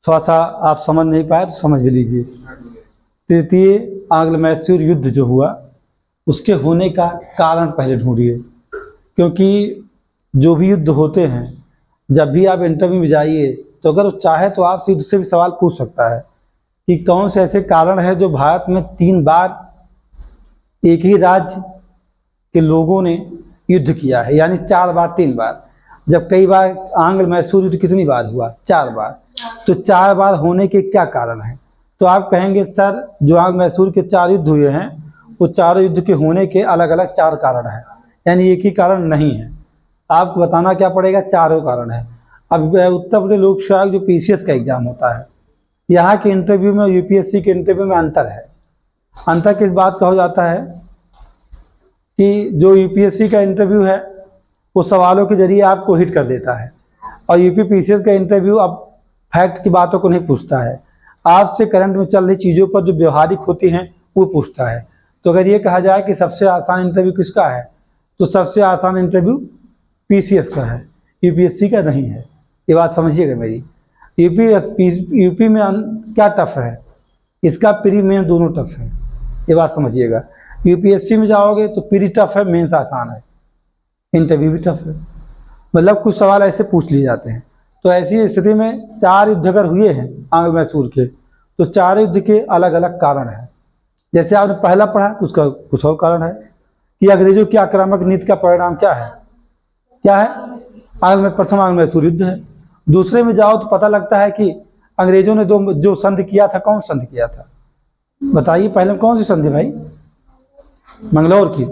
थोड़ा सा आप समझ नहीं पाए तो समझ भी लीजिए। तृतीय आंग्ल मैसूर युद्ध जो हुआ उसके होने का कारण पहले ढूंढिए, क्योंकि जो भी युद्ध होते हैं जब भी आप इंटरव्यू में जाइए तो अगर वो चाहे तो आपसे उससे भी सवाल पूछ सकता है कि कौन से ऐसे कारण है जो भारत में 3 बार एक ही राज्य के लोगों ने युद्ध किया है, यानी 4 बार 3 बार, जब कई बार आंग्ल मैसूर युद्ध कितनी बार हुआ? 4 बार। तो 4 बार होने के क्या कारण हैं? तो आप कहेंगे सर जो आंग्ल मैसूर के 4 युद्ध हुए हैं वो चारों युद्ध के होने के अलग अलग 4 कारण हैं, यानी एक ही कारण नहीं है। आपको बताना क्या पड़ेगा? चारों कारण है। अब उत्तर प्रदेश लोक सेवा जो पीसीएस का एग्जाम होता है, यहाँ के इंटरव्यू में यूपीएससी के इंटरव्यू में अंतर है। अंतर किस बात का हो जाता है कि जो यूपीएससी का इंटरव्यू है वो सवालों के जरिए आपको हिट कर देता है, और यूपी पीसीएस का इंटरव्यू अब फैक्ट की बातों को नहीं पूछता है, आज से करंट में चल रही चीज़ों पर जो व्यवहारिक होती हैं वो पूछता है। तो अगर ये कहा जाए कि सबसे आसान इंटरव्यू किसका है, तो सबसे आसान इंटरव्यू पीसीएस का है, यूपीएससी का नहीं है। ये बात समझिएगा मेरी। यूपी में क्या टफ है? इसका प्री मेन दोनों टफ है, ये बात समझिएगा। यूपीएससी में जाओगे तो प्री टफ है, मेंस आसान है, इंटरव्यू भी टफ है, मतलब कुछ सवाल ऐसे पूछ लिए जाते हैं। तो ऐसी स्थिति में 4 युद्ध अगर हुए हैं आंग्ल मैसूर के, तो 4 युद्ध के अलग अलग कारण हैं। जैसे आपने पहला पढ़ा तो उसका कुछ और कारण है कि अंग्रेजों की आक्रामक नीति का परिणाम क्या है? क्या है? प्रथम आंग्ल मैसूर युद्ध है। दूसरे में जाओ तो पता लगता है कि अंग्रेजों ने जो संधि किया था, कौन संधि किया था? बताइए पहले कौन सी संधि भाई? मंगलौर की।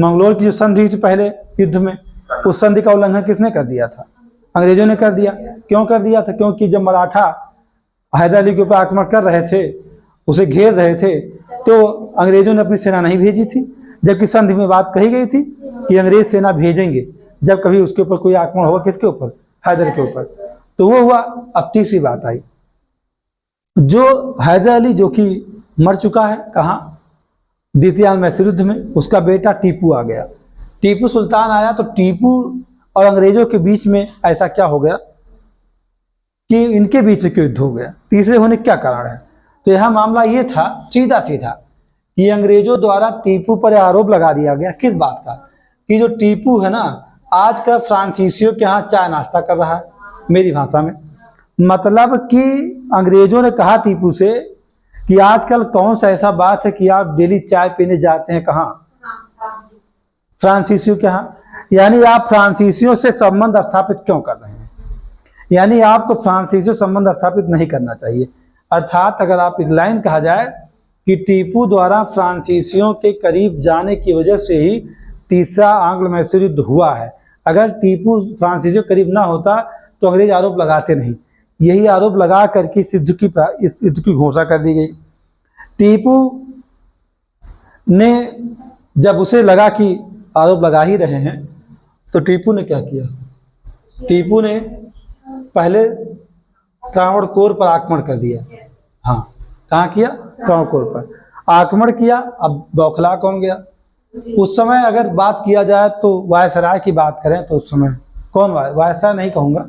मंगलौर की जो संधि हुई थी पहले युद्ध में, उस संधि का उल्लंघन किसने कर दिया था? अंग्रेजों ने कर दिया। क्यों कर दिया था? क्योंकि जब मराठा हैदर अली के ऊपर आक्रमण कर रहे थे, उसे घेर रहे थे, तो अंग्रेजों ने अपनी सेना नहीं भेजी थी, जबकि संधि में बात कही गई थी कि अंग्रेज सेना भेजेंगे जब कभी उसके ऊपर कोई आक्रमण होगा। किसके ऊपर? हैदर के ऊपर। तो वो हुआ। अब तीसरी बात आई, जो हैदर अली जो कि मर चुका है, कहाँ? द्वितीय आंग्ल मैसूर युद्ध में। उसका बेटा टीपू आ गया, टीपू सुल्तान आया। तो टीपू और अंग्रेजों के बीच में ऐसा क्या हो गया कि इनके बीच में युद्ध हो गया? तीसरे होने क्या कारण है? तो यह मामला ये था सीधा सीधा कि अंग्रेजों द्वारा टीपू पर आरोप लगा दिया गया। किस बात का? कि जो टीपू है ना, आजकल फ्रांसीसियों के यहाँ चाय नाश्ता कर रहा है, मेरी भाषा में मतलब कि अंग्रेजों ने कहा टीपू से कि आजकल कौन सा ऐसा बात है कि आप डेली चाय पीने जाते हैं, कहाँ? फ्रांसीसियों के यहाँ। यानी आप फ्रांसीसियों से संबंध स्थापित क्यों कर रहे हैं? यानी आपको फ्रांसीसियों संबंध स्थापित नहीं करना चाहिए। अर्थात अगर आप एक लाइन कहा जाए कि टीपू द्वारा फ्रांसीसियों के करीब जाने की वजह से ही तीसरा आंग्ल मैसूर युद्ध हुआ है। अगर टीपू फ्रांसीसियों के करीब ना होता तो अंग्रेज आरोप लगाते नहीं। यही आरोप लगा करके इस युद्ध की घोषणा कर दी गई। टीपू ने जब उसे लगा कि आरोप लगा ही रहे हैं, तो टीपू ने क्या किया? टीपू ने पहले त्रावणकोर पर आक्रमण कर दिया। हाँ, कहाँ किया? त्रावणकोर पर आक्रमण किया। अब बौखला कौन गया? उस समय अगर बात किया जाए तो वायसराय की बात करें तो उस समय कौन? वायसराय नहीं कहूँगा,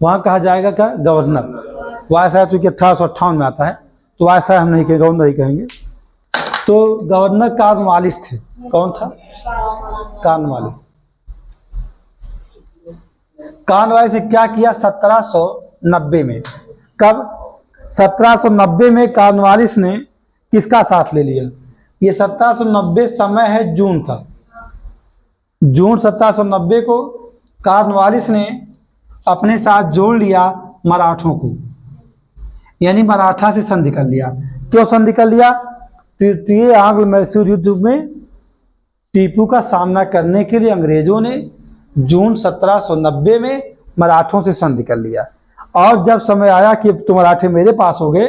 वहाँ कहा जाएगा क्या? गवर्नर। वायसराय चूंकि 1858 में आता है तो वायसराय हम नहीं कहेंगे, गवर्नर ही कहेंगे। तो गवर्नर कॉर्नवालिस थे। कौन था? कॉर्नवालिस। कॉर्नवालिस ने क्या किया? 1790 में। कब? 1790 में कॉर्नवालिस ने किसका साथ ले लिया? ये 1790 समय है जून का। जून 1790 को कॉर्नवालिस ने अपने साथ जोड़ लिया मराठों को, यानी मराठा से संधि कर लिया। क्यों संधि कर लिया? तृतीय आंग्ल मैसूर युद्ध में टीपू का सामना करने के लिए अंग्रेजों ने जून 1790 में मराठों से संधि कर लिया। और जब समय आया कि तो मराठे मेरे पास हो गए,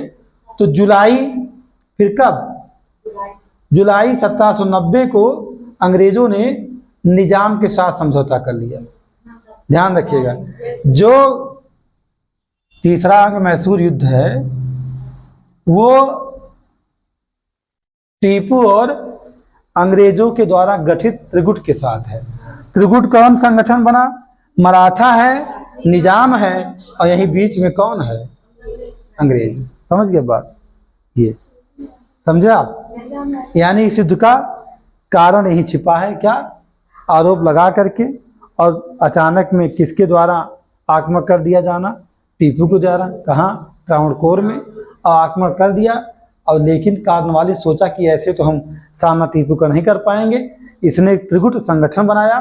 तो जुलाई, फिर कब? जुलाई 1790 को अंग्रेजों ने निजाम के साथ समझौता कर लिया। ध्यान रखिएगा, जो तीसरा आंग्ल मैसूर युद्ध है वो टीपू और अंग्रेजों के द्वारा गठित त्रिगुट के साथ है। त्रिगुट कौन संगठन बना? मराठा है, निजाम है, और यही बीच में कौन है? अंग्रेज। समझ गए बात? ये समझे आप? यानी इस युद्ध का कारण यही छिपा है, क्या? आरोप लगा करके और अचानक में किसके द्वारा आक्रमण कर दिया जाना? टीपू के द्वारा। कहाँ? त्रावणकोर में। और आक्रमण कर दिया, और लेकिन कॉर्नवालिस सोचा कि ऐसे तो हम सामना टीपू का नहीं कर पाएंगे। इसने एक त्रिगुट संगठन बनाया,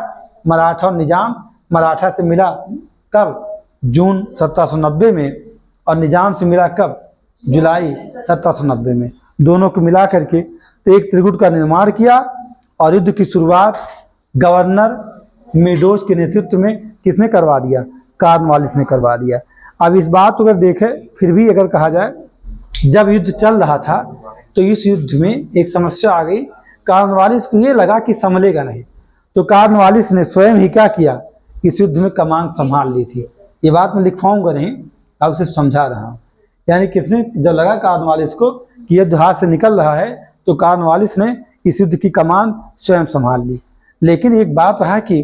मराठा और निजाम। मराठा से मिला कब? जून 1790 में, और निजाम से मिला कब? जुलाई 1790 में। दोनों को मिला करके एक त्रिगुट का निर्माण किया, और युद्ध की शुरुआत गवर्नर मेडोज के नेतृत्व में किसने करवा दिया? कॉर्नवालिस ने करवा दिया। अब इस बात को अगर देखें, फिर भी अगर कहा जाए, जब युद्ध चल रहा था तो इस युद्ध में एक समस्या आ गई। कॉर्नवालिस को ये लगा कि संभलेगा नहीं, तो कॉर्नवालिस ने स्वयं ही क्या किया? इस युद्ध में कमान संभाल ली थी। ये बात मैं लिखवाऊंगा नहीं, अब सिर्फ समझा रहा हूँ। यानी किसने, जब लगा कॉर्नवालिस को कि युद्ध हाथ से निकल रहा है, तो कॉर्नवालिस ने इस युद्ध की कमान स्वयं संभाल ली। लेकिन एक बात रहा कि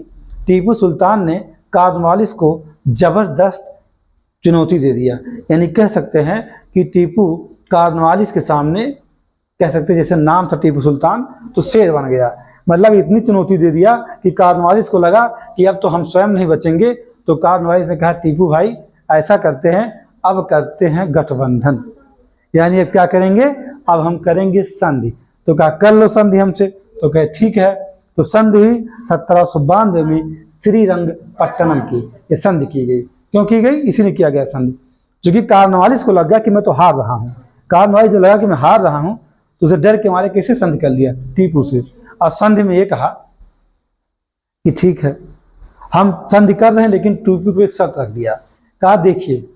टीपू सुल्तान ने कॉर्नवालिस को जबरदस्त चुनौती दे दिया। यानी कह सकते हैं कि टीपू कॉर्नवालिस के सामने, कह सकते हैं जैसे नाम था टीपू सुल्तान, तो शेर बन गया। मतलब इतनी चुनौती दे दिया कि कॉर्नवालिस को लगा कि अब तो हम स्वयं नहीं बचेंगे। तो कॉर्नवालिस ने कहा, टीपू भाई ऐसा करते हैं, अब करते हैं गठबंधन। यानी अब क्या करेंगे? अब हम करेंगे संधि। तो कहा, कर लो संधि हमसे। तो कहे ठीक है। तो संधि हुई 1792 में श्रीरंगपट्टनम की, ये संधि की गई। क्यों की गई? इसी ने किया गया संधि, क्योंकि कॉर्नवालिस को लग गया कि मैं तो हार रहा हूँ। कॉर्नवालिस लगा कि मैं हार रहा हूँ, तो उसे डर के मारे कैसे संधि कर लिया? टीपू से। और संधि में ये कहा कि ठीक है, हम संधि कर रहे हैं, लेकिन टीपू को एक शर्त रख दिया। कहा, देखिए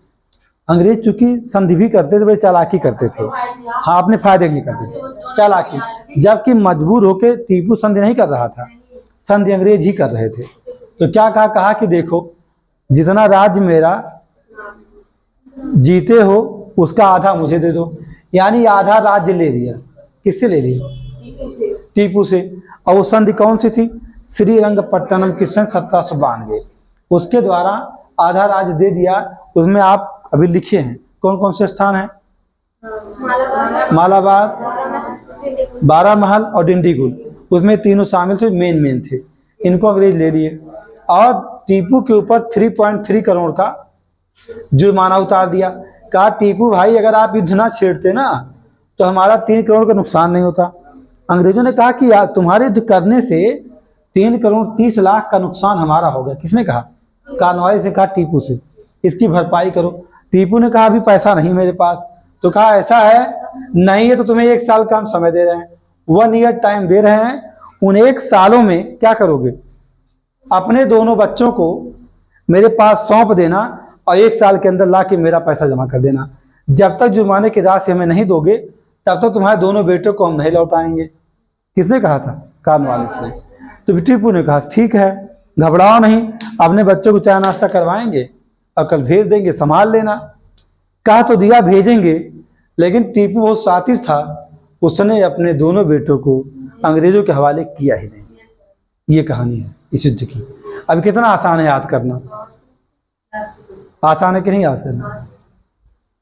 अंग्रेज चूंकि संधि भी करते थे, वे चालाकी करते थे। हाँ, अपने फायदे के लिए करते थे, चालाकी। जबकि मजबूर होकर टीपू संधि नहीं कर रहा था, संधि अंग्रेज ही कर रहे थे। तो क्या कहा? कहा कि देखो, जितना राज्य मेरा जीते हो उसका आधा मुझे दे दो। यानी आधा राज्य ले लिया। किससे ले लिया? टीपू से। और वो संधि कौन सी थी? श्रीरंगपट्टनम की सन 1792। उसके द्वारा आधा राज्य दे दिया। उसमें आप अभी लिखे हैं कौन कौन से स्थान है? मालाबार, बारामहल और डिंडीगुल। उसमें तीनों शामिल थे, मेन थे। इनको अंग्रेज ले लिए, और टीपू के ऊपर 3.3 करोड़ का जुर्माना उतार दिया। कहा, टीपू भाई अगर आप युद्ध ना छेड़ते ना, तो हमारा 3 करोड़ का नुकसान नहीं होता। अंग्रेजों ने कहा कि यार तुम्हारे युद्ध करने से 3 करोड़ 30 लाख का नुकसान हमारा हो गया। किसने कहा? कॉर्नवालिस ने कहा टीपू से, इसकी भरपाई करो। टीपू ने कहा, अभी पैसा नहीं मेरे पास। तो कहा, ऐसा है, नहीं है तो तुम्हें 1 साल का हम समय दे रहे हैं, 1 ईयर टाइम दे रहे हैं। उन 1 सालों में क्या करोगे? अपने दोनों बच्चों को मेरे पास सौंप देना, और 1 साल के अंदर ला के मेरा पैसा जमा कर देना। जब तक जुर्माने की राशि हमें नहीं दोगे, तब तक तुम्हारे दोनों बेटों को हम नहीं लौटाएंगे। किसने कहा था? कॉर्नवालिस ने। तो टीपू ने कहा, ठीक है, घबराओ नहीं, अपने बच्चों को चाय नाश्ता करवाएंगे और कल भेज देंगे, संभाल लेना। कहा तो दिया, भेजेंगे। लेकिन टीपू बहुत शातिर था, उसने अपने दोनों बेटों को अंग्रेजों के हवाले किया ही नहीं। ये कहानी है इस युद्ध की। अब कितना आसान है याद करना? आसान है कि नहीं याद करना?